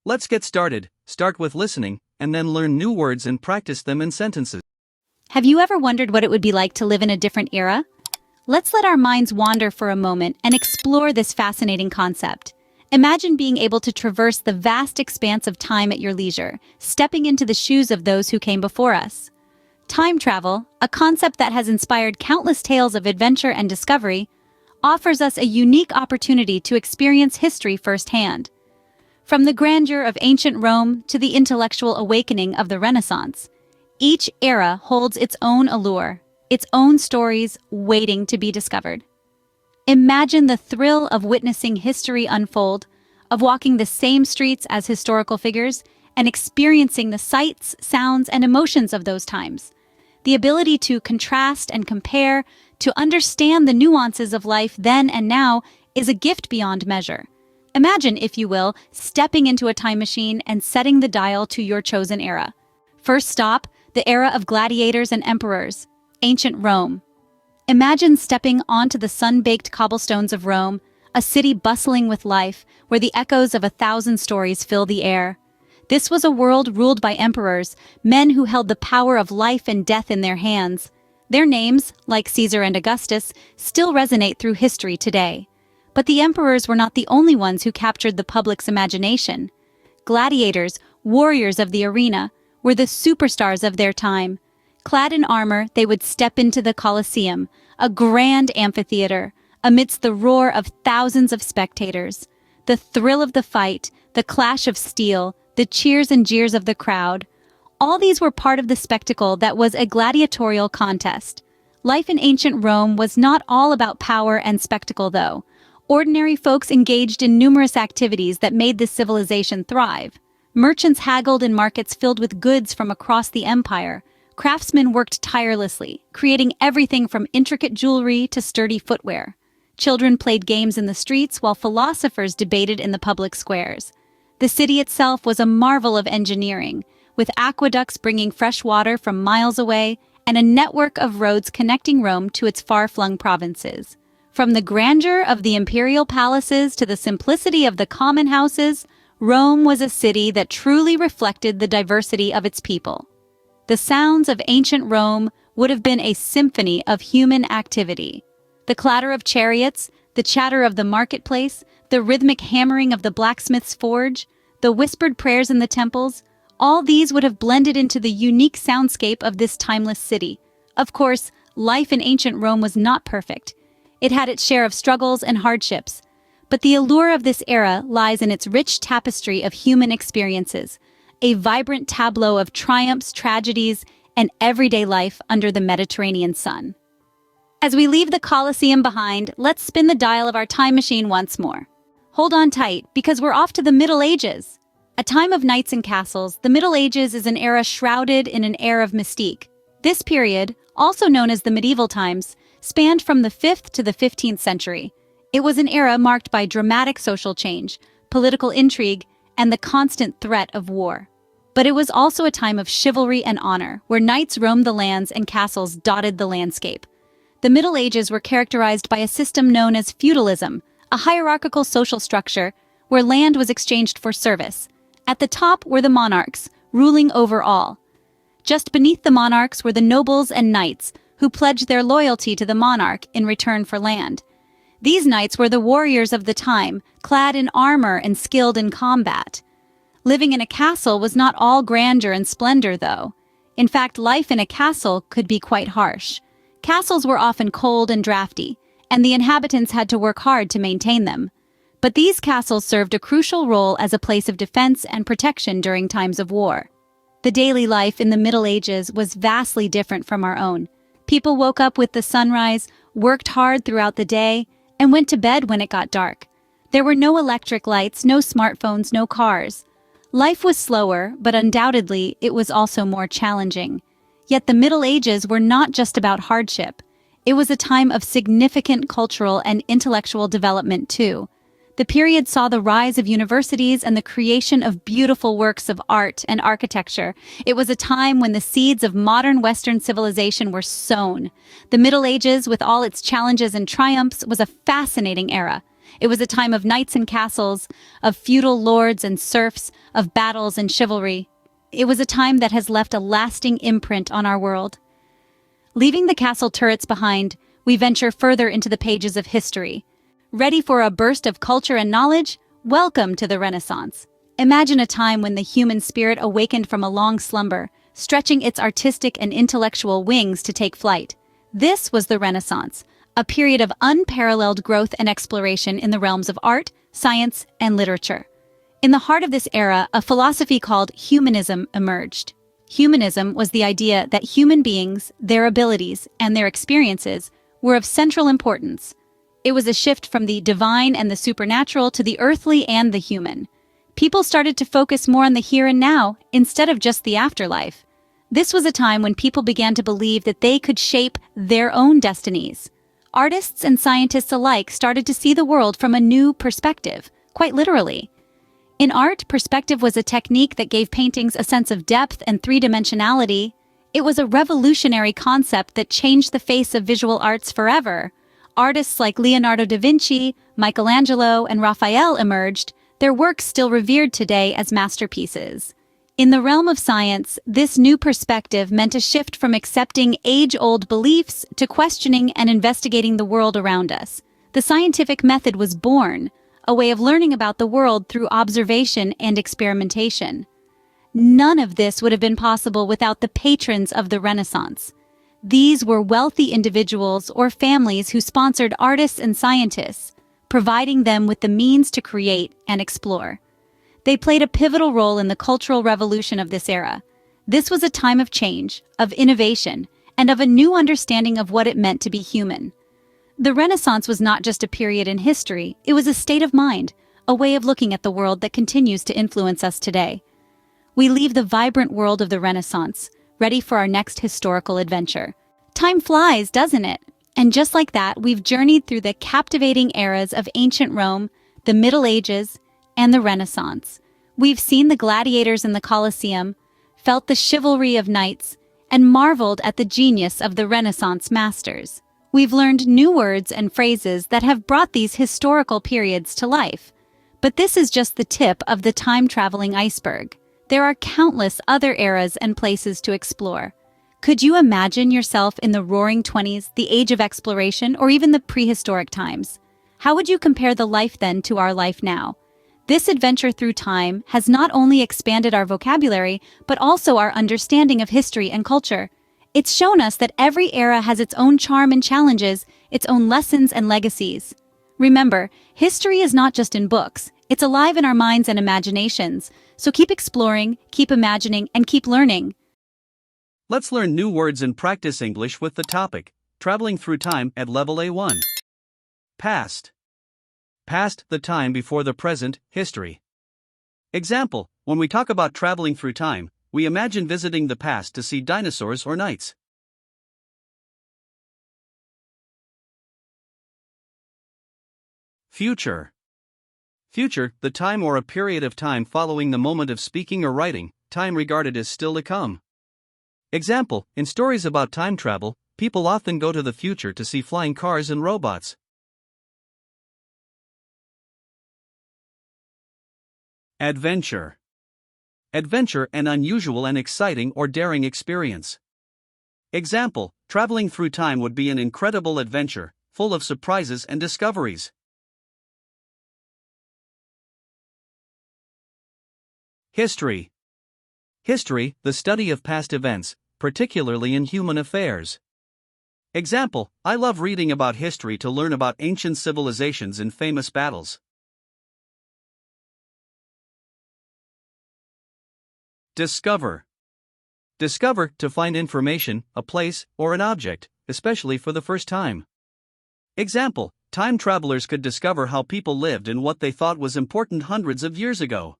Let's get started. Start with listening, and then learn new words and practice them in sentences. Have you ever wondered what it would be like to live in a different era? Let's let our minds wander for a moment and explore this fascinating concept. Imagine being able to traverse the vast expanse of time at your leisure, stepping into the shoes of those who came before us. Time travel, a concept that has inspired countless tales of adventure and discovery, offers us a unique opportunity to experience history firsthand. From the grandeur of ancient Rome to the intellectual awakening of the Renaissance, each era holds its own allure, its own stories waiting to be discovered. Imagine the thrill of witnessing history unfold, of walking the same streets as historical figures, and experiencing the sights, sounds, and emotions of those times. The ability to contrast and compare, to understand the nuances of life then and now, is a gift beyond measure. Imagine, if you will, stepping into a time machine and setting the dial to your chosen era. First stop, the era of gladiators and emperors, ancient Rome. Imagine stepping onto the sun-baked cobblestones of Rome, a city bustling with life, where the echoes of 1,000 stories fill the air. This was a world ruled by emperors, men who held the power of life and death in their hands. Their names, like Caesar and Augustus, still resonate through history today. But the emperors were not the only ones who captured the public's imagination. Gladiators, warriors of the arena, were the superstars of their time. Clad in armor, they would step into the Colosseum, a grand amphitheater, amidst the roar of thousands of spectators. The thrill of the fight, the clash of steel, the cheers and jeers of the crowd, all these were part of the spectacle that was a gladiatorial contest. Life in ancient Rome was not all about power and spectacle, though. Ordinary folks engaged in numerous activities that made this civilization thrive. Merchants haggled in markets filled with goods from across the empire. Craftsmen worked tirelessly, creating everything from intricate jewelry to sturdy footwear. Children played games in the streets while philosophers debated in the public squares. The city itself was a marvel of engineering, with aqueducts bringing fresh water from miles away and a network of roads connecting Rome to its far-flung provinces. From the grandeur of the imperial palaces to the simplicity of the common houses, Rome was a city that truly reflected the diversity of its people. The sounds of ancient Rome would have been a symphony of human activity. The clatter of chariots, the chatter of the marketplace, the rhythmic hammering of the blacksmith's forge, the whispered prayers in the temples, all these would have blended into the unique soundscape of this timeless city. Of course, life in ancient Rome was not perfect. It had its share of struggles and hardships. But the allure of this era lies in its rich tapestry of human experiences, a vibrant tableau of triumphs, tragedies, and everyday life under the Mediterranean sun. As we leave the Colosseum behind, let's spin the dial of our time machine once more. Hold on tight, because we're off to the Middle Ages. A time of knights and castles, the Middle Ages is an era shrouded in an air of mystique. This period, also known as the medieval times, spanned from the 5th to the 15th century. It was an era marked by dramatic social change, political intrigue, and the constant threat of war. But it was also a time of chivalry and honor, where knights roamed the lands and castles dotted the landscape. The Middle Ages were characterized by a system known as feudalism, a hierarchical social structure where land was exchanged for service. At the top were the monarchs, ruling over all. Just beneath the monarchs were the nobles and knights, who pledged their loyalty to the monarch in return for land. These knights were the warriors of the time, clad in armor and skilled in combat. Living in a castle was not all grandeur and splendor, though. In fact, life in a castle could be quite harsh. Castles were often cold and drafty, and the inhabitants had to work hard to maintain them. But these castles served a crucial role as a place of defense and protection during times of war. The daily life in the Middle Ages was vastly different from our own. People woke up with the sunrise, worked hard throughout the day, and went to bed when it got dark. There were no electric lights, no smartphones, no cars. Life was slower, but undoubtedly it was also more challenging. Yet the Middle Ages were not just about hardship. It was a time of significant cultural and intellectual development too. The period saw the rise of universities and the creation of beautiful works of art and architecture. It was a time when the seeds of modern Western civilization were sown. The Middle Ages, with all its challenges and triumphs, was a fascinating era. It was a time of knights and castles, of feudal lords and serfs, of battles and chivalry. It was a time that has left a lasting imprint on our world. Leaving the castle turrets behind, we venture further into the pages of history. Ready for a burst of culture and knowledge? Welcome to the Renaissance. Imagine a time when the human spirit awakened from a long slumber, stretching its artistic and intellectual wings to take flight. This was the Renaissance, a period of unparalleled growth and exploration in the realms of art, science, and literature. In the heart of this era, a philosophy called humanism emerged. Humanism was the idea that human beings, their abilities, and their experiences were of central importance. It was a shift from the divine and the supernatural to the earthly and the human. People started to focus more on the here and now instead of just the afterlife. This was a time when people began to believe that they could shape their own destinies. Artists and scientists alike started to see the world from a new perspective, quite literally. In art, perspective was a technique that gave paintings a sense of depth and three-dimensionality. It was a revolutionary concept that changed the face of visual arts forever. Artists like Leonardo da Vinci, Michelangelo, and Raphael emerged, their works still revered today as masterpieces. In the realm of science, this new perspective meant a shift from accepting age-old beliefs to questioning and investigating the world around us. The scientific method was born, a way of learning about the world through observation and experimentation. None of this would have been possible without the patrons of the Renaissance. These were wealthy individuals or families who sponsored artists and scientists, providing them with the means to create and explore. They played a pivotal role in the cultural revolution of this era. This was a time of change, of innovation, and of a new understanding of what it meant to be human. The Renaissance was not just a period in history, it was a state of mind, a way of looking at the world that continues to influence us today. We leave the vibrant world of the Renaissance, ready for our next historical adventure. Time flies, doesn't it? And just like that, we've journeyed through the captivating eras of ancient Rome, the Middle Ages, and the Renaissance. We've seen the gladiators in the Colosseum, felt the chivalry of knights, and marveled at the genius of the Renaissance masters. We've learned new words and phrases that have brought these historical periods to life. But this is just the tip of the time-traveling iceberg. There are countless other eras and places to explore. Could you imagine yourself in the Roaring Twenties, the age of exploration, or even the prehistoric times? How would you compare the life then to our life now? This adventure through time has not only expanded our vocabulary, but also our understanding of history and culture. It's shown us that every era has its own charm and challenges, its own lessons and legacies. Remember, history is not just in books, it's alive in our minds and imaginations. So keep exploring, keep imagining, and keep learning. Let's learn new words and practice English with the topic, traveling through time at level A1. Past. Past, the time before the present, history. Example, when we talk about traveling through time, we imagine visiting the past to see dinosaurs or knights. Future. Future, the time or a period of time following the moment of speaking or writing, time regarded as still to come. Example, in stories about time travel, people often go to the future to see flying cars and robots. Adventure. Adventure, an unusual and exciting or daring experience. Example, traveling through time would be an incredible adventure, full of surprises and discoveries. History. History, the study of past events, particularly in human affairs. Example, I love reading about history to learn about ancient civilizations and famous battles. Discover. Discover, to find information, a place, or an object, especially for the first time. Example, time travelers could discover how people lived and what they thought was important hundreds of years ago.